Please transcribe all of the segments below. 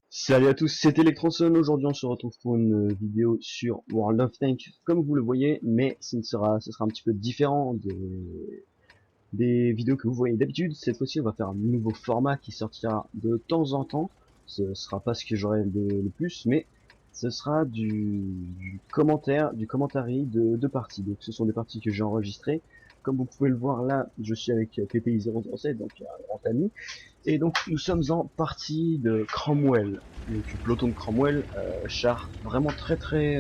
Salut à tous, c'est Electronson. Aujourd'hui on se retrouve pour une vidéo sur World of Tanks comme vous le voyez, mais ce sera un petit peu différent des vidéos que vous voyez d'habitude. Cette fois-ci on va faire un nouveau format qui sortira de temps en temps. Ce sera pas ce que j'aurai le plus, mais ce sera du commentary de parties. Donc ce sont des parties que j'ai enregistrées. Comme vous pouvez le voir là, je suis avec PPI007, donc un grand ami. Et donc nous sommes en partie de Cromwell, donc peloton de Cromwell, char vraiment très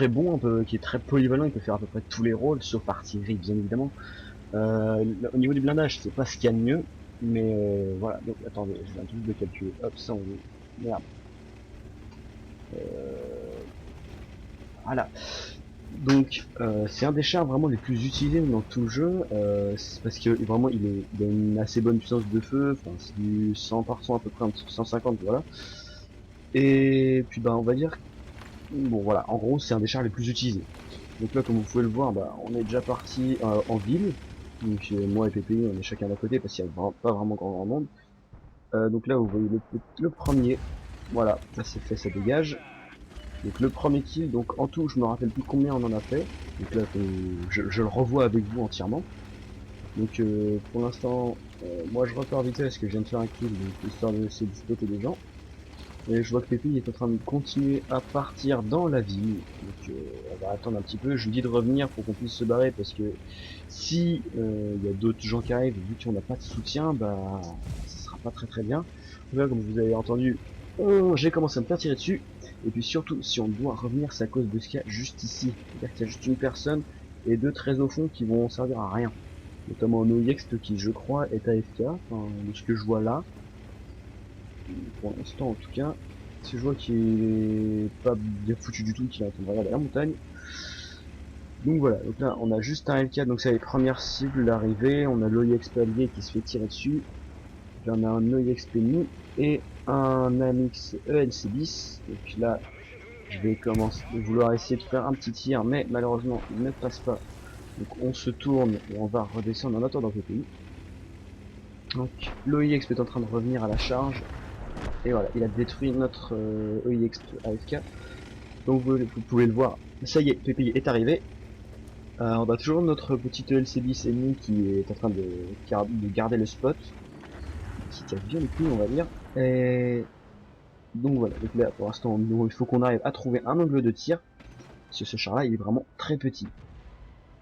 bon, un peu, qui est très polyvalent, il peut faire à peu près tous les rôles, sauf artillerie bien évidemment. Au niveau du blindage, c'est pas ce qu'il y a de mieux, mais voilà, donc attendez, je viens juste de calculer, hop, ça on est... Merde. Voilà. Donc c'est un des chars vraiment les plus utilisés dans tout le jeu, c'est parce que vraiment il a une assez bonne puissance de feu, enfin c'est du 100% à peu près, un petit 150 voilà. Et puis bah on va dire, bon voilà, en gros c'est un des chars les plus utilisés. Donc là comme vous pouvez le voir, bah on est déjà parti en ville, donc moi et PPI on est chacun d'un côté parce qu'il n'y a pas vraiment grand monde. Donc là vous voyez le premier, voilà, ça c'est fait, ça dégage. Donc le premier kill, donc en tout je me rappelle plus combien on en a fait. Donc là je le revois avec vous entièrement. Donc pour l'instant, moi je repars vite parce que je viens de faire un kill, donc histoire de essayer de spotter des gens. Et je vois que Pépé est en train de continuer à partir dans la ville. Donc on va attendre un petit peu, je lui dis de revenir pour qu'on puisse se barrer parce que si il y a d'autres gens qui arrivent, vu qu'on n'a pas de soutien, bah ça sera pas très bien. Là comme vous avez entendu, j'ai commencé à me faire tirer dessus. Et puis surtout, si on doit revenir, c'est à cause de ce qu'il y a juste ici. C'est-à-dire qu'il y a juste une personne et deux très au fond qui vont servir à rien. Notamment Noyext qui, je crois, est AFK, enfin, de ce que je vois là. Pour l'instant, en tout cas. Si je vois qu'il est pas bien foutu du tout, qu'il est en train de regarder la montagne. Donc voilà, donc là, on a juste un LK, donc c'est les premières cibles d'arrivée. On a l'Oyext allié qui se fait tirer dessus. Puis on a un Oyext nous et un Amix ELC10. Donc là, je vais commencer vouloir essayer de faire un petit tir, mais malheureusement il ne passe pas. Donc on se tourne et on va redescendre en attendant le pays. Donc l'OIX est en train de revenir à la charge. Et voilà, il a détruit notre OIX AFK. Donc vous pouvez le voir, ça y est, PPI est arrivé. On a toujours notre petite ELC-bis ennemi qui est en train de garder le spot. Qui casse bien les couilles on va dire. Et donc voilà, donc là pour l'instant il faut qu'on arrive à trouver un angle de tir. Parce que ce char là il est vraiment très petit.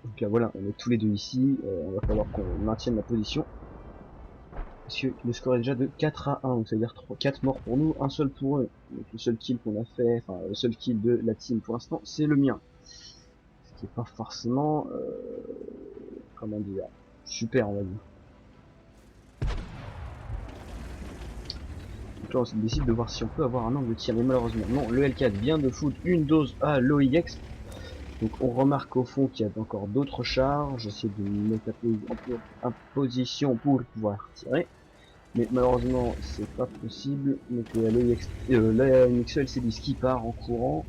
Donc là voilà, on est tous les deux ici, on va falloir qu'on maintienne la position. Parce que le score est déjà de 4 à 1, donc ça veut dire 4 morts pour nous, un seul pour eux. Donc le seul kill qu'on a fait, enfin le seul kill de la team pour l'instant, c'est le mien. Ce qui est pas forcément, comment dire, super on va dire. Donc là on décide de voir si on peut avoir un angle de tir, mais malheureusement non, le L4 vient de foutre une dose à l'OIX. Donc on remarque au fond qu'il y a encore d'autres chars, j'essaie de me mettre en position pour pouvoir tirer. Mais malheureusement c'est pas possible, donc la MXL-C10 qui part en courant.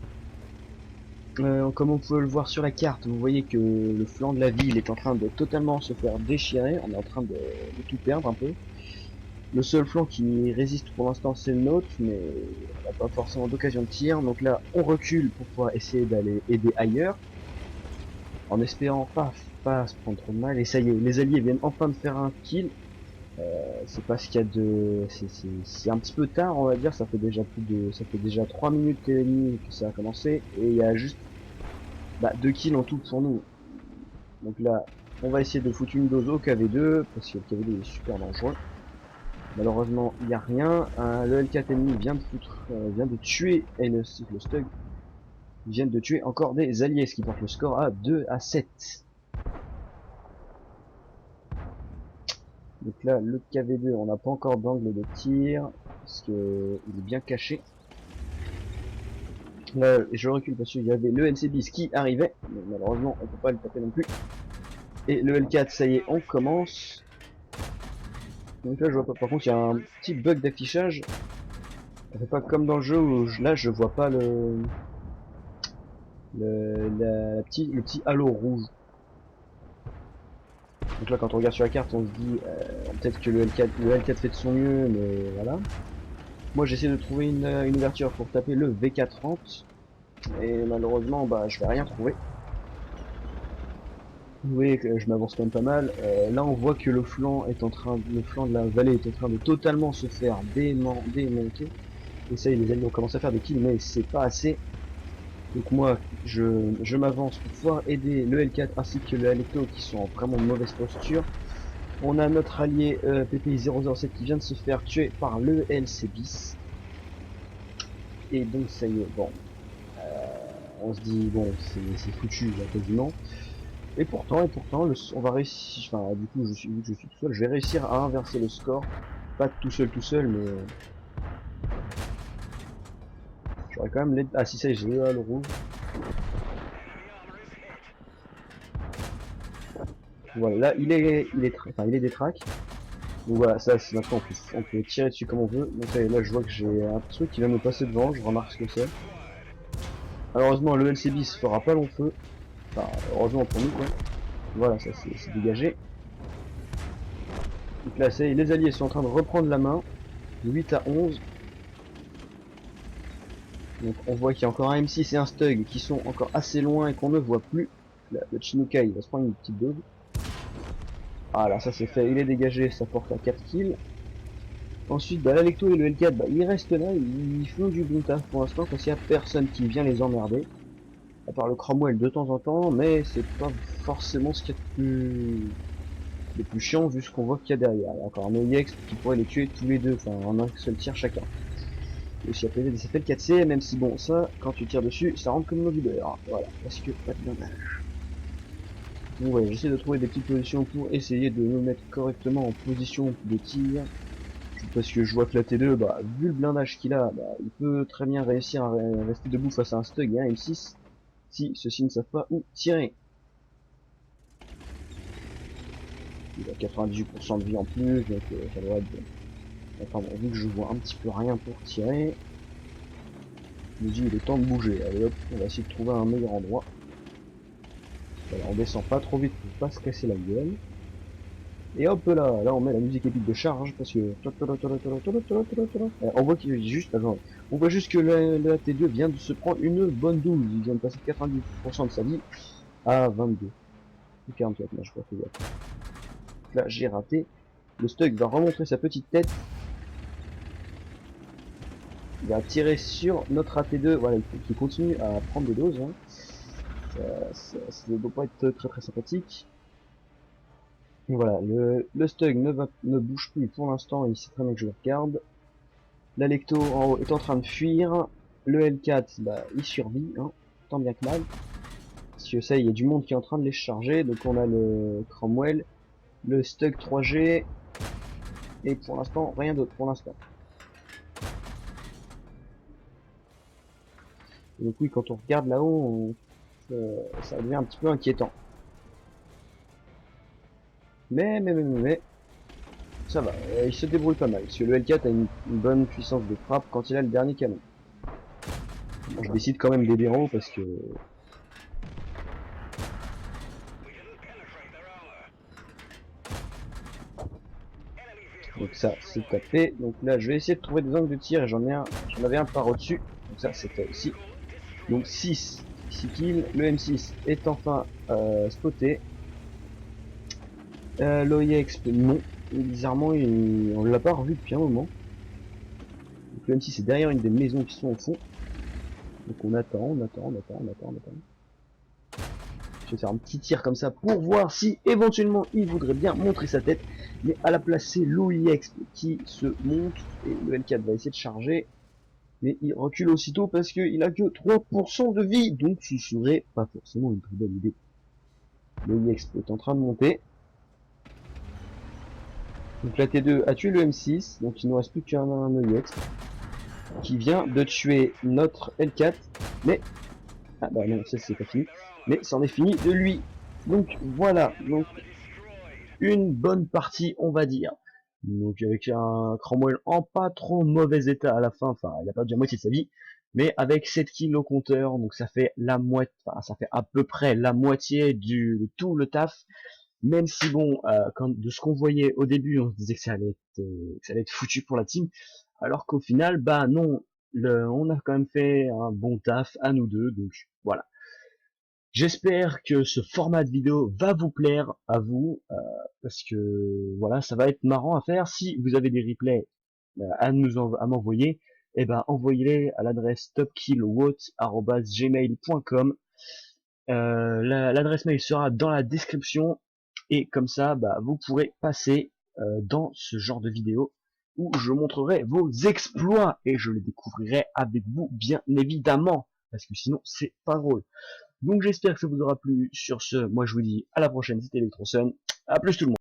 Comme on peut le voir sur la carte, vous voyez que le flanc de la ville est en train de totalement se faire déchirer, on est en train de tout perdre un peu. Le seul flanc qui résiste pour l'instant c'est le nôtre, mais on n'a pas forcément d'occasion de tir, donc là on recule pour pouvoir essayer d'aller aider ailleurs, en espérant pas se prendre trop de mal, et ça y est, les alliés viennent enfin de faire un kill. C'est pas ce qu'il y a de, c'est un petit peu tard on va dire, ça fait déjà 3 minutes et demie que ça a commencé et il y a juste 2 kills en tout pour nous. Donc là on va essayer de foutre une dose au KV2 parce que le KV2 est super dangereux. Malheureusement il n'y a rien, le L4 ennemi vient de tuer et le Stug viennent de tuer encore des alliés, ce qui porte le score à 2 à 7. Donc là, le KV2, on n'a pas encore d'angle de tir, parce que il est bien caché. Là, je recule parce qu'il y avait le LC10 qui arrivait, mais malheureusement, on peut pas le taper non plus. Et le L4, ça y est, on commence. Donc là, je vois pas. Par contre, il y a un petit bug d'affichage. Ça fait pas comme dans le jeu où là, je vois pas le... le petit halo rouge. Donc là, quand on regarde sur la carte, on se dit peut-être que le L4 fait de son mieux, mais voilà. Moi, j'essaie de trouver une ouverture pour taper le V430, et malheureusement, bah, je vais rien trouver. Vous voyez que je m'avance quand même pas mal. Là, on voit que le flanc de la vallée est en train de totalement se faire démonter. Et ça, les ennemis ont commencé à faire des kills, mais c'est pas assez. Donc moi, je m'avance pour pouvoir aider le L4 ainsi que le Alecto qui sont en vraiment mauvaise posture. On a notre allié PPI007 qui vient de se faire tuer par le LC bis. Et donc ça y est, bon, on se dit bon, c'est foutu là quasiment. Et pourtant, on va réussir. Enfin, du coup, vu que je suis tout seul, je vais réussir à inverser le score. Pas tout seul, mais j'aurais quand même l'aide. Ah si ça y est, j'ai eu le rouge. Voilà, là enfin, il est détraqué. Donc voilà, ça c'est maintenant on peut tirer dessus comme on veut. Donc ça y est, là je vois que j'ai un truc qui vient me passer devant, je remarque ce que c'est. Malheureusement le LCB se fera pas long feu. Enfin, heureusement pour nous quoi. Voilà, ça c'est dégagé. Donc là, les alliés sont en train de reprendre la main. 8-11. Donc on voit qu'il y a encore un M6 et un Stug qui sont encore assez loin et qu'on ne voit plus. Le Chinukai il va se prendre une petite dose. Voilà, ça c'est fait, il est dégagé, ça porte à 4 kills. Ensuite, bah, l'Alecto et le L4, bah, ils restent là, ils font du bon taf pour l'instant parce qu'il n'y a personne qui vient les emmerder. À part le Cromwell de temps en temps, mais c'est pas forcément ce qu'il y a de plus chiant vu ce qu'on voit qu'il y a derrière. Il y a encore un OIX qui pourrait les tuer tous les deux, enfin en un seul tir chacun. Et aussi appeler des FL 4C, même si bon, ça, quand tu tires dessus, ça rentre comme l'eau du beurre. Voilà, parce que pas de blindage. Donc ouais, j'essaie de trouver des petites positions pour essayer de me mettre correctement en position de tir. Parce que je vois que la T2, bah, vu le blindage qu'il a, bah, il peut très bien réussir à rester debout face à un Stug et un M6, si ceux-ci ne savent pas où tirer. Il a 98% de vie en plus, donc ça devrait être bon. Enfin bon, vu que je vois un petit peu rien pour tirer, je me dis il est temps de bouger. Allez hop, on va essayer de trouver un meilleur endroit. Voilà, on descend pas trop vite pour pas se casser la gueule. Et hop là on met la musique épique de charge parce que on voit qu'il est juste avant. On voit juste que le T2 vient de se prendre une bonne douze. Il vient de passer 90% de sa vie à 22. Ou 44, là je crois que là j'ai raté. Le Stug va remontrer sa petite tête. Il va tirer sur notre AT2, voilà, qui continue à prendre des doses. Hein. Ça ne doit pas être très sympathique. Voilà, le Stug ne bouge plus pour l'instant, il sait très bien que je le regarde. L'Alecto en haut est en train de fuir. Le L4, bah, il survit, hein, tant bien que mal. Parce que ça, il y a du monde qui est en train de les charger. Donc on a le Cromwell, le Stug 3G, et pour l'instant, rien d'autre pour l'instant. Donc oui, quand on regarde là-haut, ça devient un petit peu inquiétant. Mais, ça va, il se débrouille pas mal. Parce que le L4 a une bonne puissance de frappe quand il a le dernier canon. Bon, je décide quand même d'aider en haut parce que donc ça c'est tapé. Donc là je vais essayer de trouver des angles de tir et j'en avais un par au-dessus. Donc ça c'est fait aussi. Donc 6 kills. Le M6 est enfin spoté. L'OIX non. Et bizarrement on l'a pas revu depuis un moment. Donc le M6 est derrière une des maisons qui sont au fond. Donc on attend. Je vais faire un petit tir comme ça pour voir si éventuellement il voudrait bien montrer sa tête. Mais à la place c'est l'OIX qui se monte et le L4 va essayer de charger. Mais il recule aussitôt parce qu'il a que 3% de vie. Donc ce serait pas forcément une très bonne idée. L'OIX est en train de monter. Donc la T2 a tué le M6. Donc il ne reste plus qu'un OIX qui vient de tuer notre L4. Mais... ah bah non, ça c'est pas fini. Mais c'en est fini de lui. Donc voilà. Donc une bonne partie, on va dire. Donc avec un Cromwell en pas trop mauvais état à la fin, enfin il a perdu la moitié de sa vie, mais avec 7 kills au compteur, donc ça fait la moitié, enfin, ça fait à peu près la moitié de tout le taf. Même si bon, de ce qu'on voyait au début, on se disait que ça allait être foutu pour la team, alors qu'au final, bah non, on a quand même fait un bon taf à nous deux, donc voilà. J'espère que ce format de vidéo va vous plaire à vous, parce que voilà, ça va être marrant à faire. Si vous avez des replays à m'envoyer, eh ben envoyez-les à l'adresse topkillwot@gmail.com. L'adresse mail sera dans la description et comme ça, bah, vous pourrez passer dans ce genre de vidéo où je montrerai vos exploits et je les découvrirai avec vous, bien évidemment, parce que sinon c'est pas drôle. Donc j'espère que ça vous aura plu. Sur ce, moi je vous dis à la prochaine, c'était ElectroSun. À plus tout le monde.